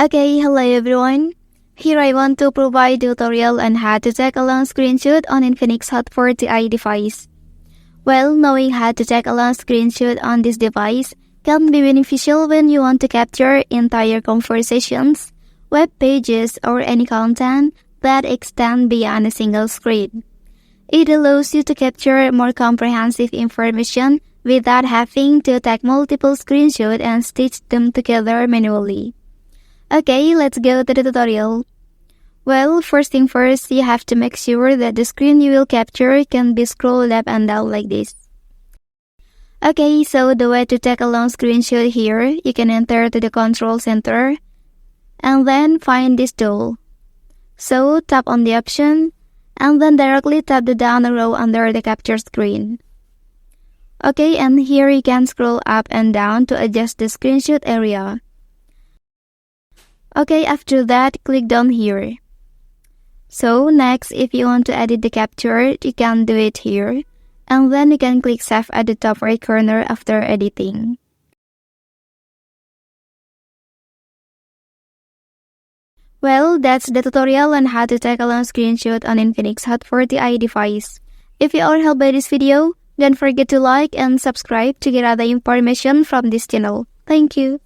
Okay, hello everyone. Here I want to provide a tutorial on how to take a long screenshot on Infinix Hot 40i device. Well, knowing how to take a long screenshot on this device can be beneficial when you want to capture entire conversations, web pages, or any content that extend beyond a single screen. It allows you to capture more comprehensive information without having to take multiple screenshots and stitch them together manually. Okay, let's go to the tutorial. Well, first thing first, you have to make sure that the screen you will capture can be scrolled up and down like this. Okay, so the way to take a long screenshot here, you can enter to the control center and then find this tool. So tap on the option and then directly tap the down arrow under the capture screen. Okay, and here you can scroll up and down to adjust the screenshot area. Okay, after that, click down here. So next, if you want to edit the capture, you can do it here. And then you can click save at the top right corner after editing. Well, that's the tutorial on how to take a long screenshot on Infinix Hot 40i device. If you are helped by this video, don't forget to like and subscribe to get other information from this channel. Thank you.